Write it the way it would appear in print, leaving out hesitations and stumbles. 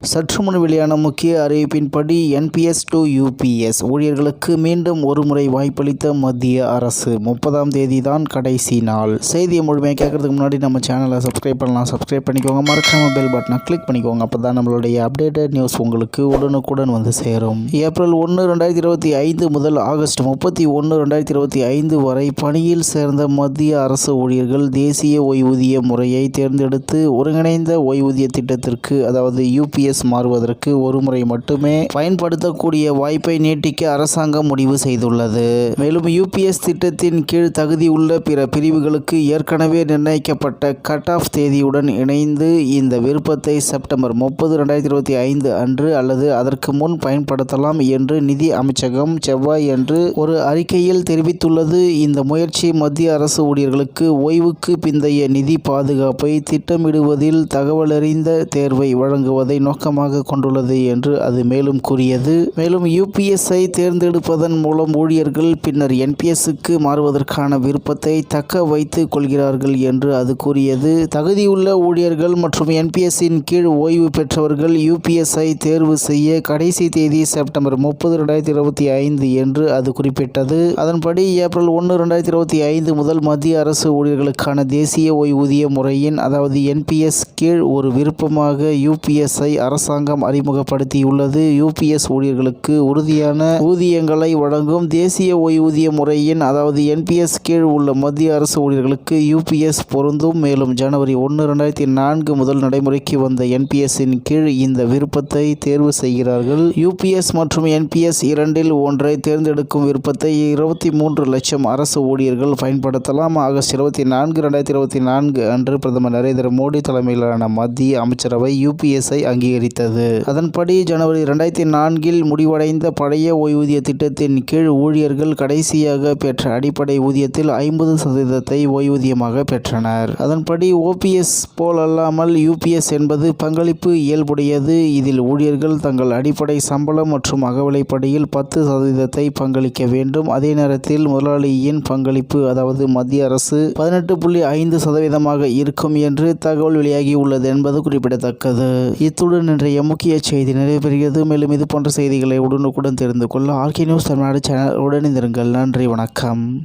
சற்று முன் வெளியான முக்கிய அறிவிப்பின்படி என்பிஎஸ் டு யூபிஎஸ் ஊழியர்களுக்கு மீண்டும் ஒருமுறை வாய்ப்பளித்த மத்திய அரசு. 30ஆம் தேதி தான் கடைசி நாள். செய்தியை முழுமையாக கேட்கறதுக்கு முன்னாடி நம்ம சேனலை சப்ஸ்கிரைப் பண்ணலாம். சப்ஸ்கிரைப் பண்ணிக்கோங்க. மறக்காம பெல் பட்டனை கிளிக் பண்ணிக்கோங்க. அப்போ தான் நம்மளுடைய அப்டேட்டட் நியூஸ் உங்களுக்கு உடனுக்குடன் வந்து சேரும். ஏப்ரல் 1, 2025 முதல் ஆகஸ்ட் 31, 2025 வரை பணியில் சேர்ந்த மத்திய அரசு ஊழியர்கள் தேசிய ஓய்வூதிய முறையை தேர்ந்தெடுத்து ஒருங்கிணைந்த ஓய்வூதிய திட்டத்திற்கு அதாவது யூபிஎஸ் மாறுவதற்கு ஒருமுறை மட்டுமே பயன்படுத்தக்கூடிய வாய்ப்பை நீட்டிக்க அரசாங்கம் முடிவு செய்துள்ளது. மேலும் யூபிஎஸ் திட்டத்தின் கீழ் தகுதியுள்ள பிற பிரிவுகளுக்கு ஏற்கனவே நிர்ணயிக்கப்பட்ட கட் ஆஃப் தேதியுடன் இணைந்து இந்த விருப்பத்தை செப்டம்பர் 30, 2025 அன்று அல்லது அதற்கு முன் பயன்படுத்தலாம் என்று நிதி அமைச்சகம் செவ்வாயன்று ஒரு அறிக்கையில் தெரிவித்துள்ளது. இந்த முயற்சி மத்திய அரசு ஊழியர்களுக்கு ஓய்வுக்கு பிந்தைய நிதி பாதுகாப்பை திட்டமிடுவதில் தகவலறிந்த தேர்வை வழங்குவதை நோக்கமாக கொண்டுள்ளது என்று அது மேலும் கூறியது. மேலும் யூபிஎஸ்ஐ தேர்ந்தெடுப்பதன் மூலம் ஊழியர்கள் பின்னர் என்பிஎஸ்க்கு மாறுவதற்கான விருப்பத்தை தக்க வைத்துக் கொள்கிறார்கள் என்று அது கூறியது. தகுதியுள்ள ஊழியர்கள் மற்றும் என்பிஎஸ்ஸின் கீழ் ஓய்வு பெற்றவர்கள் யூபிஎஸ்ஐ தேர்வு செய்ய கடைசி தேதி செப்டம்பர் 30, 2025 என்று அது குறிப்பிட்டது. அதன்படி ஏப்ரல் 1, 2025 முதல் மத்திய அரசு ஊழியர்களுக்கான தேசிய ஓய்வூதிய முறையின் அதாவது என்பிஎஸ் கீழ் ஒரு விருப்பமாக யூபிஎஸ்ஐ அரசாங்கம் அறிமுகப்படுத்தியுள்ளது. யூபிஎஸ் ஊழியர்களுக்கு உறுதியான ஊதியங்களை வழங்கும் தேசிய ஓய்வூதிய முறையின் அதாவது என்பிஎஸ் கீழ் உள்ள மத்திய அரசு ஊழியர்களுக்கு யூபிஎஸ் பொருந்தும். மேலும் ஜனவரி 1, 2004 முதல் நடைமுறைக்கு வந்த என்பிஎஸ்ஸின் கீழ் இந்த விருப்பத்தை தேர்வு செய்கிறார்கள். யூபிஎஸ் மற்றும் என்பிஎஸ் இரண்டில் ஒன்றை தேர்ந்தெடுக்கும் விருப்பத்தை 23 லட்சம் அரசு ஊழியர்கள் பயன்படுத்தலாம். ஆகஸ்ட் 24, 2024 அன்று பிரதமர் நரேந்திர மோடி தலைமையிலான மத்திய அமைச்சரவை யூபிஎஸ்ஐ அங்கீகரித்தது. அதன்படி ஜனவரி 2004 முடிவடைந்த பழைய ஓய்வூதிய திட்டத்தின் கீழ் ஊழியர்கள் கடைசியாக பெற்ற அடிப்படை ஊதியத்தில் 50% ஓய்வூதியமாக பெற்றனர். அதன்படி ஓபிஎஸ் போலல்லாமல் யூபிஎஸ் என்பது பங்களிப்பு இயல்புடையது. இதில் ஊழியர்கள் தங்கள் அடிப்படை சம்பளம் மற்றும் அகவிலைப்படியில் 10% பங்களிக்க வேண்டும். அதே நேரத்தில் முதலாளியின் பங்களிப்பு அதாவது மத்திய அரசு 18.5% இருக்கும் என்று தகவல் வெளியாகியுள்ளது என்பது குறிப்பிடத்தக்கது. இத்துடன் இன்றைய முக்கிய செய்தி நிறைவேறுகிறது. மேலும் இது போன்ற செய்திகளை உடனுக்குடன் தெரிந்து கொள்ள ஆர்கே நியூஸ் தமிழ்நாடு சேனல் உடன் இருங்கள். நன்றி, வணக்கம்.